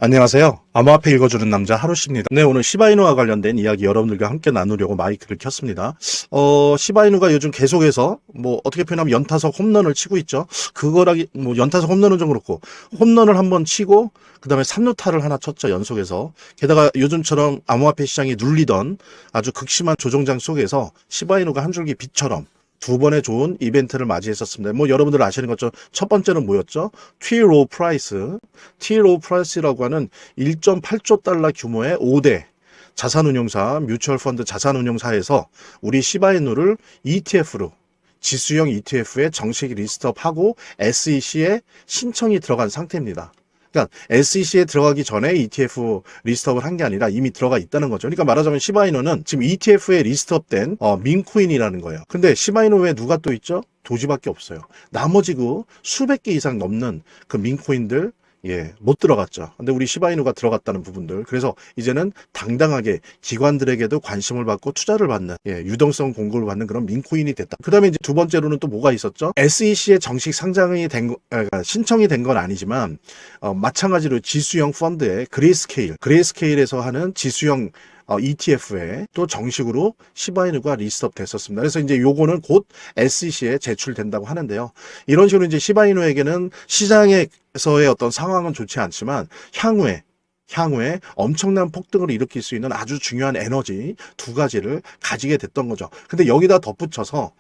안녕하세요. 암호화폐 읽어주는 남자 하루씨입니다. 네, 오늘 시바이누와 관련된 이야기 여러분들과 함께 나누려고 마이크를 켰습니다. 시바이누가 요즘 계속해서 어떻게 표현하면 연타석 홈런을 치고 있죠. 연타석 홈런은 좀 그렇고 홈런을 한번 치고 그다음에 3루타를 하나 쳤죠, 연속해서. 게다가 요즘처럼 암호화폐 시장이 눌리던 아주 극심한 조정장 속에서 시바이누가 한 줄기 빛처럼 두 번의 좋은 이벤트를 맞이했었습니다. 여러분들 아시는 것처럼 첫 번째는 뭐였죠? T-Rowe Price. T-Rowe Price라고 하는 1.8조 달러 규모의 5대 자산운용사, 뮤추얼 펀드 자산운용사에서 우리 시바이누를 ETF로 지수형 ETF에 정식 리스트업하고 SEC에 신청이 들어간 상태입니다. 그러니까 SEC에 들어가기 전에 ETF 리스트업을 한 게 아니라 이미 들어가 있다는 거죠. 그러니까 말하자면 시바이누는 지금 ETF에 리스트업된 민코인이라는 거예요. 근데 시바이누 외에 누가 또 있죠? 도지밖에 없어요. 나머지 그 수백 개 이상 넘는 그 민코인들 못 들어갔죠. 근데 우리 시바이누가 들어갔다는 부분들. 그래서 이제는 당당하게 기관들에게도 관심을 받고 투자를 받는, 유동성 공고를 받는 그런 민코인이 됐다. 그 다음에 이제 두 번째로는 또 뭐가 있었죠? SEC에 정식 상장이 신청이 된 건 아니지만, 마찬가지로 지수형 펀드의 그레이스케일에서 하는 지수형 ETF에 또 정식으로 시바이누가 리스트업 됐었습니다. 그래서 이제 요거는 곧 SEC에 제출된다고 하는데요. 이런 식으로 이제 시바이누에게는 시장에서의 어떤 상황은 좋지 않지만 향후에 엄청난 폭등을 일으킬 수 있는 아주 중요한 에너지 두 가지를 가지게 됐던 거죠. 근데 여기다 덧붙여서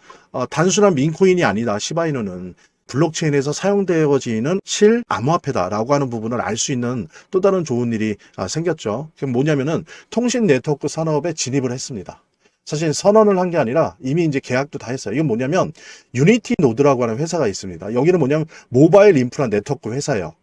단순한 민코인이 아니다. 시바이누는 블록체인에서 사용되어지는 실암호화폐다라고 하는 부분을 알 수 있는 또 다른 좋은 일이 생겼죠. 그게 뭐냐면은 통신 네트워크 산업에 진입을 했습니다. 사실 선언을 한 게 아니라 이미 이제 계약도 다 했어요. 이건 뭐냐면 유니티 노드라고 하는 회사가 있습니다. 여기는 뭐냐면 모바일 인프라 네트워크 회사예요.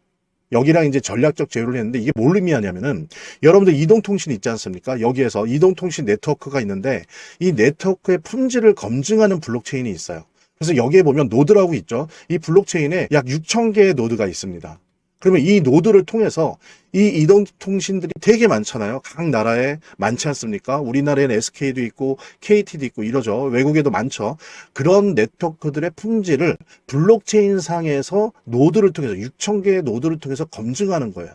여기랑 이제 전략적 제휴를 했는데 이게 뭘 의미하냐면은 여러분들 이동통신 있지 않습니까? 여기에서 이동통신 네트워크가 있는데 이 네트워크의 품질을 검증하는 블록체인이 있어요. 그래서 여기에 보면 노드라고 있죠. 이 블록체인에 약 6,000개의 노드가 있습니다. 그러면 이 노드를 통해서 이 이동통신들이 되게 많잖아요. 각 나라에 많지 않습니까? 우리나라에는 SK도 있고 KT도 있고 이러죠. 외국에도 많죠. 그런 네트워크들의 품질을 블록체인 상에서 노드를 통해서 6,000개의 노드를 통해서 검증하는 거예요.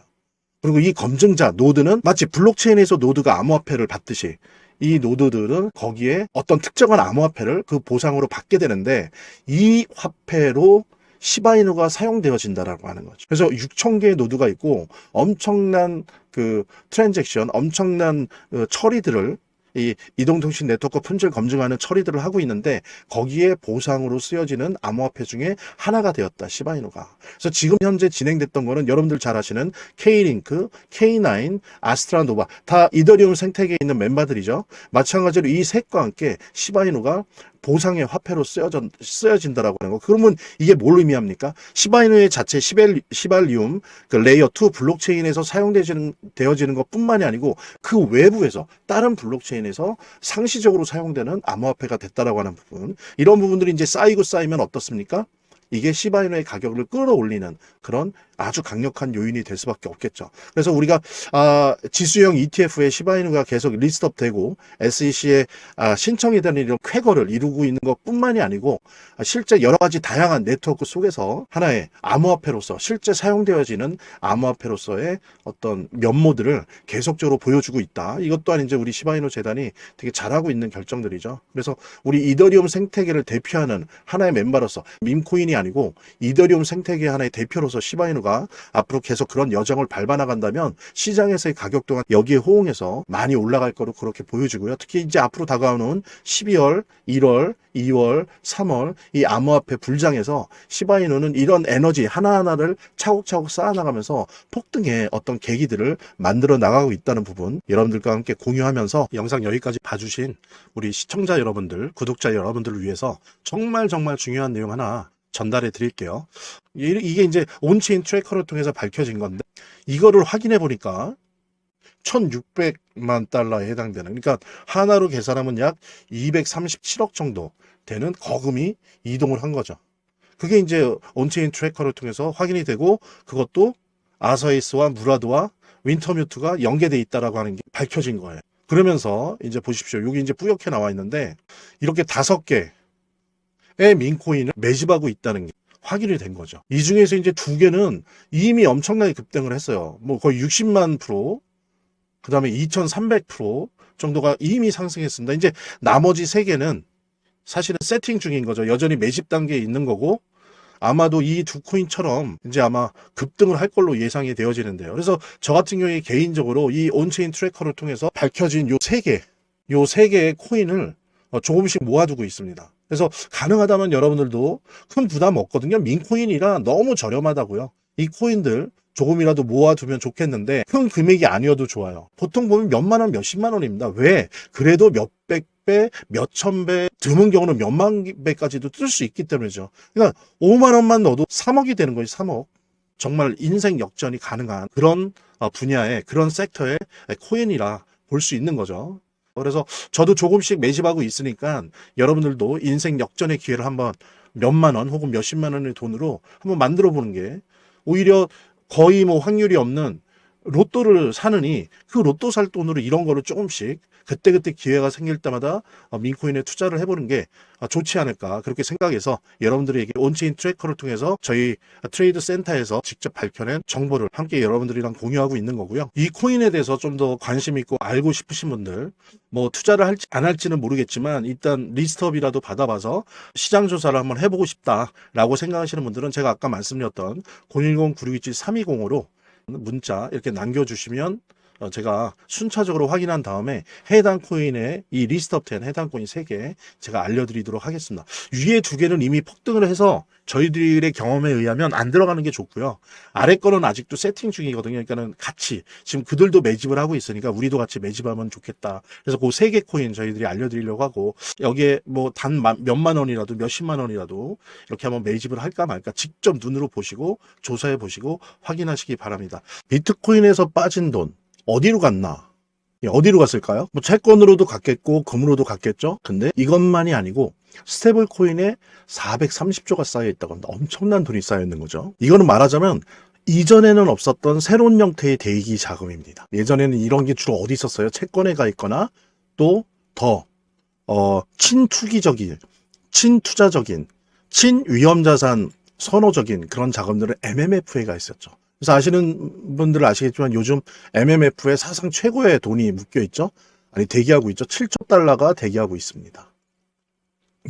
그리고 이 검증자 노드는 마치 블록체인에서 노드가 암호화폐를 받듯이 이 노드들은 거기에 어떤 특정한 암호화폐를 그 보상으로 받게 되는데 이 화폐로 시바이누가 사용되어진다라고 하는 거죠. 그래서 6,000개의 노드가 있고 엄청난 그 트랜잭션, 엄청난 처리들을 이 이동통신 네트워크 품질 검증하는 처리들을 하고 있는데 거기에 보상으로 쓰여지는 암호화폐 중에 하나가 되었다. 시바이누가. 그래서 지금 현재 진행됐던 거는 여러분들 잘 아시는 K-링크, K9, 아스트라노바 다 이더리움 생태계에 있는 멤버들이죠. 마찬가지로 이 셋과 함께 시바이누가 보상의 화폐로 쓰여진다라고 하는 거. 그러면 이게 뭘 의미합니까? 시바이누의 자체 시발리움 그 레이어 2 블록체인에서 사용되어지는 것뿐만이 아니고 그 외부에서 다른 블록체인에서 상시적으로 사용되는 암호화폐가 됐다라고 하는 부분. 이런 부분들이 이제 쌓이면 어떻습니까? 이게 시바이누의 가격을 끌어올리는 그런 아주 강력한 요인이 될 수밖에 없겠죠. 그래서 우리가 지수형 ETF에 시바이누가 계속 리스트업되고 SEC에 신청이 되는 이런 쾌거를 이루고 있는 것뿐만이 아니고 실제 여러 가지 다양한 네트워크 속에서 하나의 암호화폐로서 실제 사용되어지는 암호화폐로서의 어떤 면모들을 계속적으로 보여주고 있다. 이것 또한 이제 우리 시바이누 재단이 되게 잘하고 있는 결정들이죠. 그래서 우리 이더리움 생태계를 대표하는 하나의 멤버로서 밈코인이 아니고 이더리움 생태계 하나의 대표로서 시바이누가 앞으로 계속 그런 여정을 밟아나간다면 시장에서의 가격 또한 여기에 호응해서 많이 올라갈 거로 그렇게 보여지고요. 특히 이제 앞으로 다가오는 12월, 1월, 2월, 3월 이 암호화폐 불장에서 시바이누는 이런 에너지 하나하나를 차곡차곡 쌓아나가면서 폭등의 어떤 계기들을 만들어 나가고 있다는 부분 여러분들과 함께 공유하면서 영상 여기까지 봐주신 우리 시청자 여러분들, 구독자 여러분들을 위해서 정말 중요한 내용 하나 전달해 드릴게요. 이게 이제 온체인 트래커를 통해서 밝혀진 건데 이거를 확인해 보니까 1,600만 달러에 해당되는, 그러니까 하나로 계산하면 약 237억 정도 되는 거금이 이동을 한 거죠. 그게 이제 온체인 트래커를 통해서 확인이 되고 그것도 아서이스와 무라드와 윈터뮤트가 연계돼 있다라고 하는 게 밝혀진 거예요. 그러면서 이제 보십시오. 여기 이제 뿌옇게 나와 있는데 이렇게 5개의 민코인을 매집하고 있다는 게 확인이 된 거죠. 이 중에서 이제 두 개는 이미 엄청나게 급등을 했어요. 뭐 거의 60만 프로, 그 다음에 2300% 정도가 이미 상승했습니다. 이제 나머지 세 개는 사실은 세팅 중인 거죠. 여전히 매집 단계에 있는 거고, 아마도 이 두 코인처럼 이제 아마 급등을 할 걸로 예상이 되어지는데요. 그래서 저 같은 경우에 개인적으로 이 온체인 트래커를 통해서 밝혀진 요 세 개의 코인을 조금씩 모아두고 있습니다. 그래서 가능하다면 여러분들도 큰 부담 없거든요. 민코인이라 너무 저렴하다고요. 이 코인들 조금이라도 모아두면 좋겠는데 큰 금액이 아니어도 좋아요. 보통 보면 몇만 원, 몇십만 원입니다. 왜? 그래도 몇백 배, 몇천 배, 드문 경우는 몇만 배까지도 뜰 수 있기 때문이죠. 그러니까 5만 원만 넣어도 3억이 되는 거예요. 3억. 정말 인생 역전이 가능한 그런 분야의 그런 섹터의 코인이라 볼 수 있는 거죠. 그래서 저도 조금씩 매집하고 있으니까 여러분들도 인생 역전의 기회를 한번 몇만 원 혹은 몇십만 원의 돈으로 한번 만들어 보는 게 오히려 거의 뭐 확률이 없는 로또를 사느니 그 로또 살 돈으로 이런 거를 조금씩 그때그때 기회가 생길 때마다 민코인에 투자를 해보는 게 좋지 않을까 그렇게 생각해서 여러분들에게 온체인 트래커를 통해서 저희 트레이드 센터에서 직접 밝혀낸 정보를 함께 여러분들이랑 공유하고 있는 거고요. 이 코인에 대해서 좀 더 관심 있고 알고 싶으신 분들 뭐 투자를 할지 안 할지는 모르겠지만 일단 리스트업이라도 받아봐서 시장 조사를 한번 해보고 싶다라고 생각하시는 분들은 제가 아까 말씀드렸던 010-9627-3205로 문자 이렇게 남겨주시면 제가 순차적으로 확인한 다음에 해당 코인의 이 리스트업 된 해당 코인 3개 제가 알려드리도록 하겠습니다. 위에 2개는 이미 폭등을 해서 저희들의 경험에 의하면 안 들어가는 게 좋고요. 아래 거는 아직도 세팅 중이거든요. 그러니까는 같이 지금 그들도 매집을 하고 있으니까 우리도 같이 매집하면 좋겠다. 그래서 그 3개 코인 저희들이 알려드리려고 하고 여기에 뭐 단 몇만 원이라도 몇십만 원이라도 이렇게 한번 매집을 할까 말까 직접 눈으로 보시고 조사해 보시고 확인하시기 바랍니다. 비트코인에서 빠진 돈 어디로 갔나? 어디로 갔을까요? 뭐 채권으로도 갔겠고 금으로도 갔겠죠. 근데 이것만이 아니고 스테이블 코인에 430조가 쌓여 있다고 합니다. 엄청난 돈이 쌓여 있는 거죠. 이거는 말하자면 이전에는 없었던 새로운 형태의 대기 자금입니다. 예전에는 이런 게 주로 어디 있었어요? 채권에 가 있거나 또 더 친투기적인, 친투자적인, 친위험자산 선호적인 그런 자금들은 MMF에 가 있었죠. 그래서 아시는 분들은 아시겠지만 요즘 MMF에 사상 최고의 돈이 묶여 있죠. 아니 대기하고 있죠. 7조 달러가 대기하고 있습니다.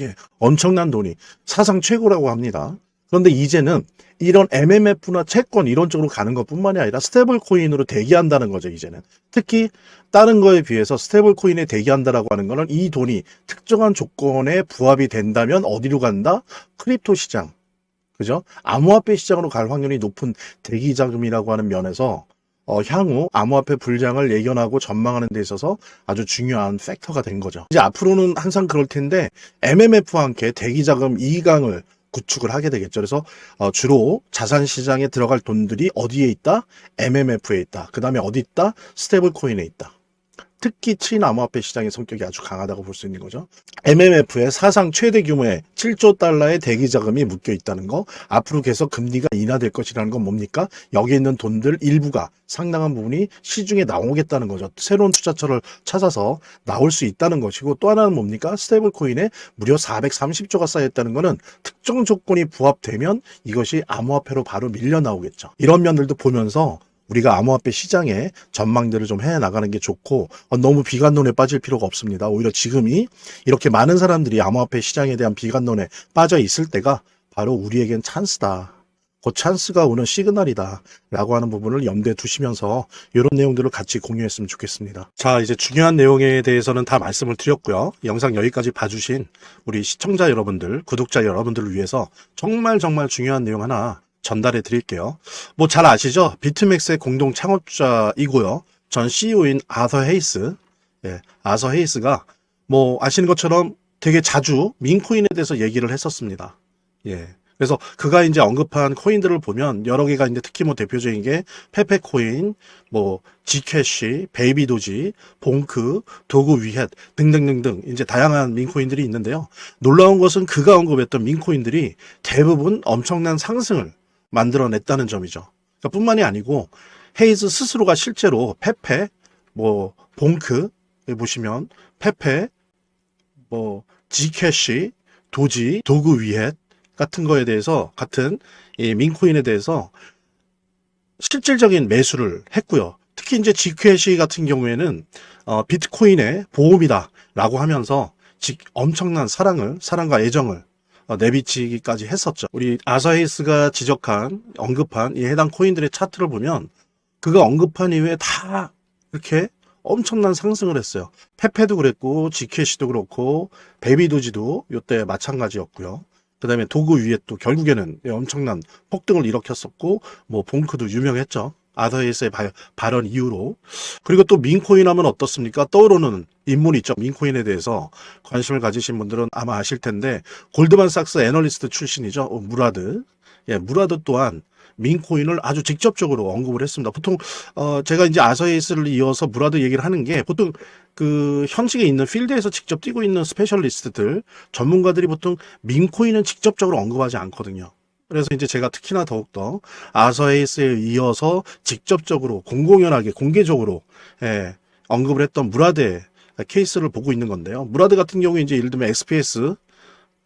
예, 엄청난 돈이 사상 최고라고 합니다. 그런데 이제는 이런 MMF나 채권 이런 쪽으로 가는 것뿐만이 아니라 스테이블 코인으로 대기한다는 거죠. 이제는 특히 다른 거에 비해서 스테이블 코인에 대기한다라고 하는 거는 이 돈이 특정한 조건에 부합이 된다면 어디로 간다? 크립토 시장. 그죠? 암호화폐 시장으로 갈 확률이 높은 대기 자금이라고 하는 면에서 향후 암호화폐 불장을 예견하고 전망하는 데 있어서 아주 중요한 팩터가 된 거죠. 이제 앞으로는 항상 그럴 텐데 MMF와 함께 대기 자금 2강을 구축을 하게 되겠죠. 그래서 주로 자산 시장에 들어갈 돈들이 어디에 있다? MMF에 있다. 그 다음에 어디 있다? 스테이블 코인에 있다. 특히 친암호화폐 시장의 성격이 아주 강하다고 볼 수 있는 거죠. MMF의 사상 최대 규모의 7조 달러의 대기 자금이 묶여 있다는 거, 앞으로 계속 금리가 인하될 것이라는 건 뭡니까? 여기 있는 돈들 일부가 상당한 부분이 시중에 나오겠다는 거죠. 새로운 투자처를 찾아서 나올 수 있다는 것이고, 또 하나는 뭡니까? 스테이블 코인에 무려 430조가 쌓였다는 거는 특정 조건이 부합되면 이것이 암호화폐로 바로 밀려 나오겠죠. 이런 면들도 보면서 우리가 암호화폐 시장에 전망들을 좀 해나가는 게 좋고 너무 비관론에 빠질 필요가 없습니다. 오히려 지금이 이렇게 많은 사람들이 암호화폐 시장에 대한 비관론에 빠져 있을 때가 바로 우리에겐 찬스다. 그 찬스가 오는 시그널이다 라고 하는 부분을 염두에 두시면서 이런 내용들을 같이 공유했으면 좋겠습니다. 자, 이제 중요한 내용에 대해서는 다 말씀을 드렸고요. 영상 여기까지 봐주신 우리 시청자 여러분들, 구독자 여러분들을 위해서 정말 중요한 내용 하나 전달해 드릴게요. 뭐 잘 아시죠? 비트맥스의 공동 창업자이고요. 전 CEO인 아서 헤이스. 예, 아서 헤이스가 뭐 아시는 것처럼 되게 자주 민코인에 대해서 얘기를 했었습니다. 예. 그래서 그가 이제 언급한 코인들을 보면 여러 개가 이제 특히 뭐 대표적인 게 페페코인, 뭐 지캐시, 베이비도지, 봉크, 도구 위헷 등등등등 이제 다양한 민코인들이 있는데요. 놀라운 것은 그가 언급했던 민코인들이 대부분 엄청난 상승을 만들어냈다는 점이죠. 그러니까 뿐만이 아니고 헤이즈 스스로가 실제로 페페, 뭐 봉크 보시면 페페, 뭐 지캐시, 도지, 도구 위헷 같은 거에 대해서, 같은 이 민코인에 대해서 실질적인 매수를 했고요. 특히 이제 Gcash 같은 경우에는 비트코인의 보험이다라고 하면서 엄청난 사랑과 애정을 내비치기까지 했었죠. 우리 아사히스가 언급한 이 해당 코인들의 차트를 보면 그가 언급한 이후에 다 이렇게 엄청난 상승을 했어요. 페페도 그랬고, Gcash도 그렇고, 베비도지도 이때 마찬가지였고요. 그 다음에 도구 위에 또 결국에는 엄청난 폭등을 일으켰었고, 뭐 봉크도 유명했죠. 아더에이스의 발언 이후로. 그리고 또 민코인 하면 어떻습니까? 떠오르는 인물이 있죠. 민코인에 대해서 관심을 가지신 분들은 아마 아실 텐데, 골드만삭스 애널리스트 출신이죠. 무라드. 예, 무라드 또한 민코인을 아주 직접적으로 언급을 했습니다. 보통 제가 이제 아서에이스를 이어서 무라드 얘기를 하는 게, 보통 그 현직에 있는 필드에서 직접 뛰고 있는 스페셜리스트들, 전문가들이 보통 민코인은 직접적으로 언급하지 않거든요. 그래서 이제 제가 특히나 더욱더 아서에이스에 이어서 직접적으로 공공연하게 공개적으로 언급을 했던 무라드의 케이스를 보고 있는 건데요. 무라드 같은 경우에 이제 예를 들면 XPS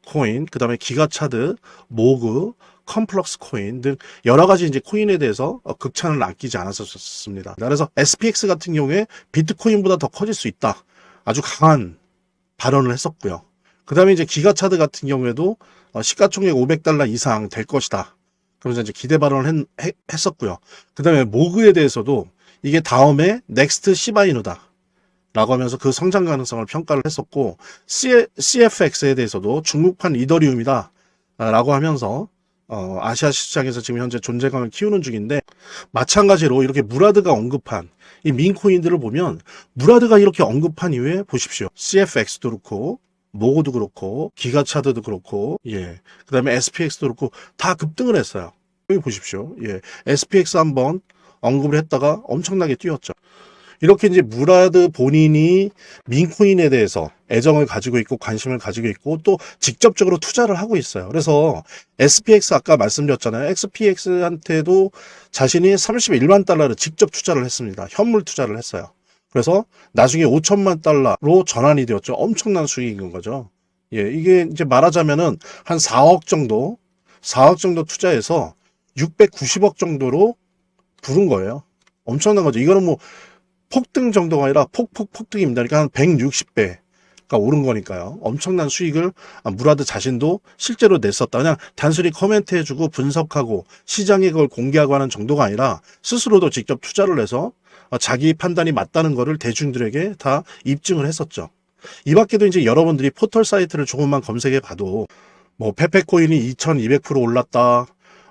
코인, 그 다음에 기가차드, 모그, 컴플럭스 코인 등 여러 가지 이제 코인에 대해서 극찬을 아끼지 않았었습니다. 그래서 SPX 같은 경우에 비트코인보다 더 커질 수 있다. 아주 강한 발언을 했었고요. 그 다음에 이제 기가차드 같은 경우에도 시가총액 $500 이상 될 것이다. 그러면서 이제 기대 발언을 했었고요. 그 다음에 모그에 대해서도 이게 다음에 넥스트 시바이누다 라고 하면서 그 성장 가능성을 평가를 했었고, CFX에 대해서도 중국판 이더리움이다 라고 하면서 아시아 시장에서 지금 현재 존재감을 키우는 중인데, 마찬가지로 이렇게 무라드가 언급한 이 민코인들을 보면, 무라드가 이렇게 언급한 이후에 보십시오. CFX도 그렇고, 모고도 그렇고, 기가차드도 그렇고, 예, 그 다음에 SPX도 그렇고, 다 급등을 했어요. 여기 보십시오. 예, SPX 한번 언급을 했다가 엄청나게 뛰었죠. 이렇게 이제 무라드 본인이 민코인에 대해서 애정을 가지고 있고 관심을 가지고 있고 또 직접적으로 투자를 하고 있어요. 그래서 SPX 아까 말씀드렸잖아요. XPX한테도 자신이 $31만 직접 투자를 했습니다. 현물 투자를 했어요. 그래서 나중에 $5천만 전환이 되었죠. 엄청난 수익인 거죠. 예, 이게 이제 말하자면은 한 4억 정도 투자해서 690억 정도로 부른 거예요. 엄청난 거죠. 이거는 뭐 폭등 정도가 아니라 폭등입니다. 그러니까 한 160배가 오른 거니까요. 엄청난 수익을 무라드 자신도 실제로 냈었다. 그냥 단순히 코멘트 해주고 분석하고 시장에 그걸 공개하고 하는 정도가 아니라 스스로도 직접 투자를 해서 자기 판단이 맞다는 거를 대중들에게 다 입증을 했었죠. 이 밖에도 이제 여러분들이 포털 사이트를 조금만 검색해 봐도 뭐 페페코인이 2200% 올랐다.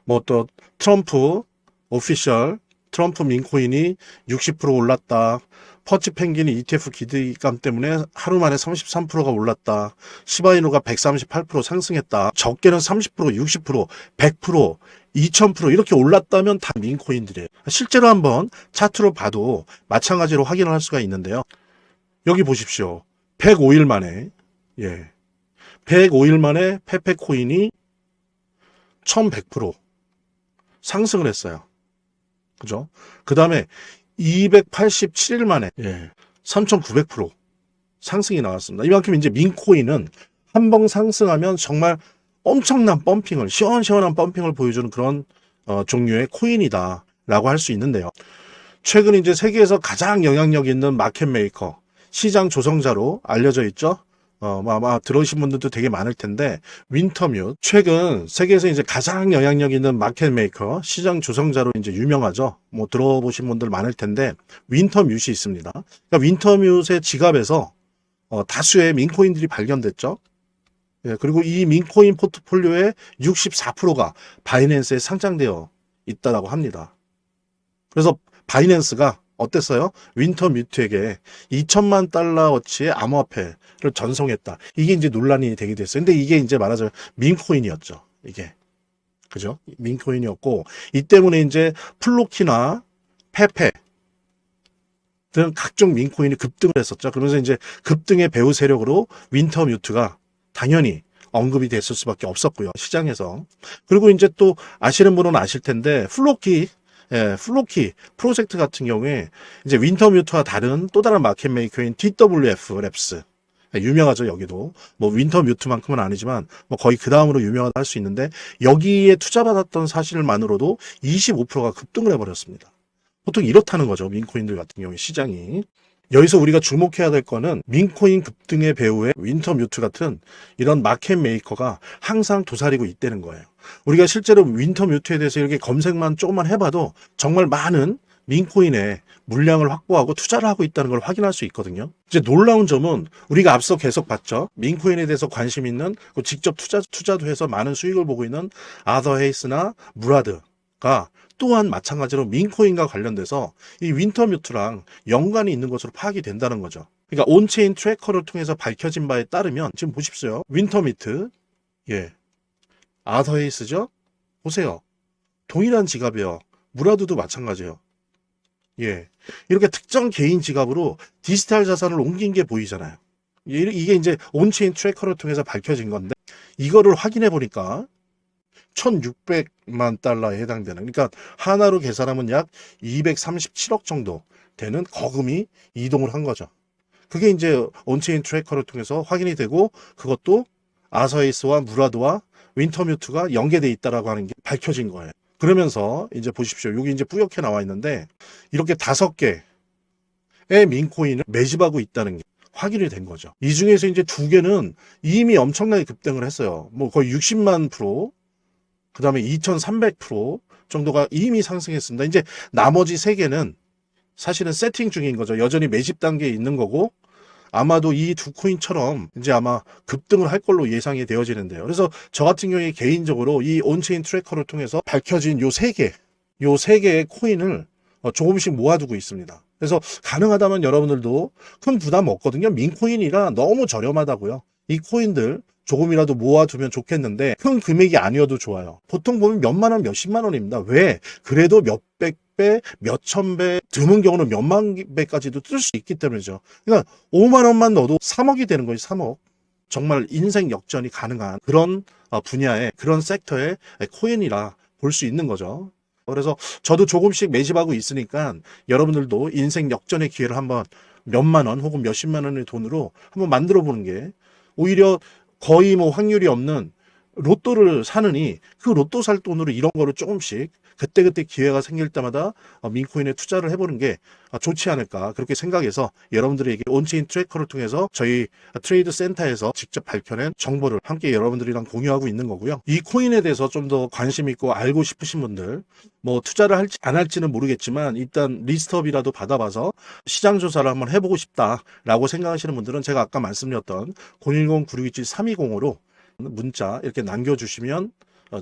뭐 또 트럼프 오피셜 트럼프 민코인이 60% 올랐다. 퍼치 펭귄이 ETF 기대감 때문에 하루 만에 33%가 올랐다. 시바이누가 138% 상승했다. 적게는 30%, 60%, 100%, 2000% 이렇게 올랐다면 다 민코인들이에요. 실제로 한번 차트로 봐도 마찬가지로 확인을 할 수가 있는데요. 여기 보십시오. 105일 만에 105일 만에 페페코인이 1100% 상승을 했어요. 그죠? 그 다음에 287일 만에 3900% 상승이 나왔습니다. 이만큼 이제 민코인은 한 번 상승하면 정말 엄청난 펌핑을, 시원시원한 펌핑을 보여주는 그런 종류의 코인이다 라고 할 수 있는데요. 최근 이제 세계에서 가장 영향력 있는 마켓 메이커, 시장 조성자로 알려져 있죠. 아마 들어오신 분들도 되게 많을 텐데, 윈터뮤트. 최근 세계에서 이제 가장 영향력 있는 마켓 메이커, 시장 조성자로 이제 유명하죠. 뭐 들어보신 분들 많을 텐데, 윈터뮤트이 있습니다. 그러니까 윈터뮤트의 지갑에서 다수의 민코인들이 발견됐죠. 예, 그리고 이 민코인 포트폴리오의 64%가 바이낸스에 상장되어 있다고 합니다. 그래서 바이낸스가 어땠어요? 윈터뮤트에게 $2000만 어치의 암호화폐를 전송했다. 이게 이제 논란이 되게 됐어요. 근데 이게 이제 말하자면 민코인이었죠. 이게. 그죠? 민코인이었고, 이 때문에 이제 플로키나 페페 등 각종 민코인이 급등을 했었죠. 그러면서 이제 급등의 배후 세력으로 윈터뮤트가 당연히 언급이 됐을 수밖에 없었고요. 시장에서. 그리고 이제 또 아시는 분은 아실 텐데, 플로키 프로젝트 같은 경우에 이제 윈터뮤트와 다른 또 다른 마켓 메이커인 DWF 랩스, 유명하죠, 여기도. 뭐 윈터 뮤트만큼은 아니지만 뭐 거의 그 다음으로 유명하다 할 수 있는데 여기에 투자받았던 사실만으로도 25%가 급등을 해버렸습니다. 보통 이렇다는 거죠, 민코인들 같은 경우에 시장이. 여기서 우리가 주목해야 될 거는 민코인 급등의 배후에 윈터 뮤트 같은 이런 마켓 메이커가 항상 도사리고 있다는 거예요. 우리가 실제로 윈터 뮤트에 대해서 이렇게 검색만 조금만 해봐도 정말 많은 민코인의 물량을 확보하고 투자를 하고 있다는 걸 확인할 수 있거든요. 이제 놀라운 점은 우리가 앞서 계속 봤죠. 민코인에 대해서 관심 있는, 직접 투자도 해서 많은 수익을 보고 있는 아더 헤이스나 무라드가 또한 마찬가지로 민코인과 관련돼서 이 윈터 뮤트랑 연관이 있는 것으로 파악이 된다는 거죠. 그러니까 온체인 트래커를 통해서 밝혀진 바에 따르면 지금 보십시오. 윈터 뮤트, 아더 헤이스죠? 보세요. 동일한 지갑이에요. 무라드도 마찬가지예요. 이렇게 특정 개인 지갑으로 디지털 자산을 옮긴 게 보이잖아요. 이게 이제 온체인 트래커를 통해서 밝혀진 건데 이거를 확인해 보니까 1,600만 달러에 해당되는, 그러니까 하나로 계산하면 약 237억 정도 되는 거금이 이동을 한 거죠. 그게 이제 온체인 트래커를 통해서 확인이 되고 그것도 아서에이스와 무라드와 윈터뮤트가 연계돼 있다라고 하는 게 밝혀진 거예요. 그러면서 이제 보십시오. 여기 이제 뿌옇게 나와 있는데 이렇게 5개의 민코인을 매집하고 있다는 게 확인이 된 거죠. 이 중에서 이제 2개는 이미 엄청나게 급등을 했어요. 뭐 거의 60만 프로, 그 다음에 2300% 정도가 이미 상승했습니다. 이제 나머지 3개는 사실은 세팅 중인 거죠. 여전히 매집 단계에 있는 거고 아마도 이 2코인처럼 이제 아마 급등을 할 걸로 예상이 되어지는데요. 그래서 저 같은 경우에 개인적으로 이 온체인 트래커를 통해서 밝혀진 요 3개의 코인을 조금씩 모아두고 있습니다. 그래서 가능하다면 여러분들도 큰 부담 없거든요. 민코인이라 너무 저렴하다고요. 이 코인들 조금이라도 모아두면 좋겠는데 큰 금액이 아니어도 좋아요. 보통 보면 몇만 원, 몇십만 원입니다. 왜? 그래도 몇백 배, 몇천 배, 드문 경우는 몇만 배까지도 뜰 수 있기 때문이죠. 그러니까 5만 원만 넣어도 3억이 되는 거예요. 3억. 정말 인생 역전이 가능한 그런 분야의, 그런 섹터의 코인이라 볼 수 있는 거죠. 그래서 저도 조금씩 매집하고 있으니까 여러분들도 인생 역전의 기회를 한번 몇만 원 혹은 몇십만 원의 돈으로 한번 만들어 보는 게 오히려 거의 뭐 확률이 없는 로또를 사느니 그 로또 살 돈으로 이런 거를 조금씩 그때그때 기회가 생길 때마다 민코인에 투자를 해보는 게 좋지 않을까 그렇게 생각해서 여러분들에게 온체인 트래커를 통해서 저희 트레이드 센터에서 직접 밝혀낸 정보를 함께 여러분들이랑 공유하고 있는 거고요. 이 코인에 대해서 좀 더 관심 있고 알고 싶으신 분들 뭐 투자를 할지 안 할지는 모르겠지만 일단 리스트업이라도 받아봐서 시장 조사를 한번 해보고 싶다라고 생각하시는 분들은 제가 아까 말씀드렸던 010-9627-320으로 문자 이렇게 남겨주시면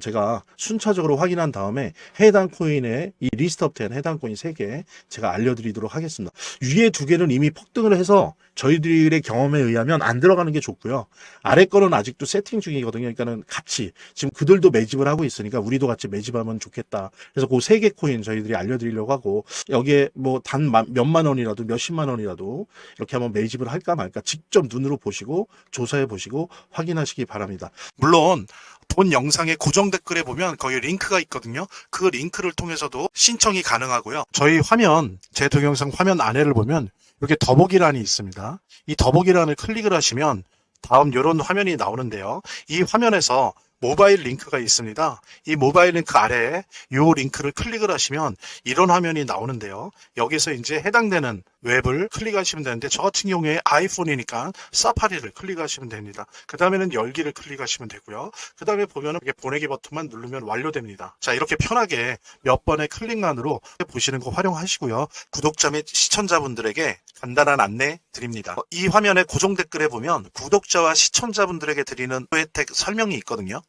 제가 순차적으로 확인한 다음에 해당 코인의 이 리스트업 된 해당 코인 3개 제가 알려드리도록 하겠습니다. 위에 2개는 이미 폭등을 해서 저희들의 경험에 의하면 안 들어가는 게 좋고요. 아래 거는 아직도 세팅 중이거든요. 그러니까는 같이 지금 그들도 매집을 하고 있으니까 우리도 같이 매집하면 좋겠다. 그래서 그 3개 코인 저희들이 알려드리려고 하고 여기에 뭐 단 몇만 원이라도 몇십만 원이라도 이렇게 한번 매집을 할까 말까 직접 눈으로 보시고 조사해 보시고 확인하시기 바랍니다. 물론 본 영상의 고정 댓글에 보면 거기 링크가 있거든요. 그 링크를 통해서도 신청이 가능하고요. 저희 화면, 제 동영상 화면 안에를 보면 이렇게 더보기란이 있습니다. 이 더보기란을 클릭을 하시면 다음 이런 화면이 나오는데요. 이 화면에서 모바일 링크가 있습니다. 이 모바일 링크 아래에 이 링크를 클릭을 하시면 이런 화면이 나오는데요. 여기서 이제 해당되는 웹을 클릭하시면 되는데 저 같은 경우에 아이폰이니까 사파리를 클릭하시면 됩니다. 그 다음에는 열기를 클릭하시면 되고요. 그 다음에 보면은 이렇게 보내기 버튼만 누르면 완료됩니다. 자, 이렇게 편하게 몇 번의 클릭만으로 보시는 거 활용하시고요. 구독자 및 시청자분들에게 간단한 안내 드립니다. 이 화면의 고정 댓글에 보면 구독자와 시청자분들에게 드리는 혜택 설명이 있거든요.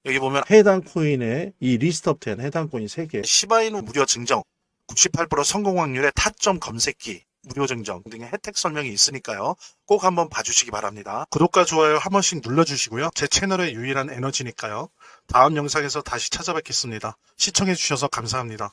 여기 보면 해당 코인의 이 리스트업 된 해당 코인 3개 시바이누 무료 증정 98% 성공 확률의 타점 검색기 무료 증정 등의 혜택 설명이 있으니까요. 꼭 한번 봐주시기 바랍니다. 구독과 좋아요 한 번씩 눌러주시고요. 제 채널의 유일한 에너지니까요. 다음 영상에서 다시 찾아뵙겠습니다. 시청해주셔서 감사합니다.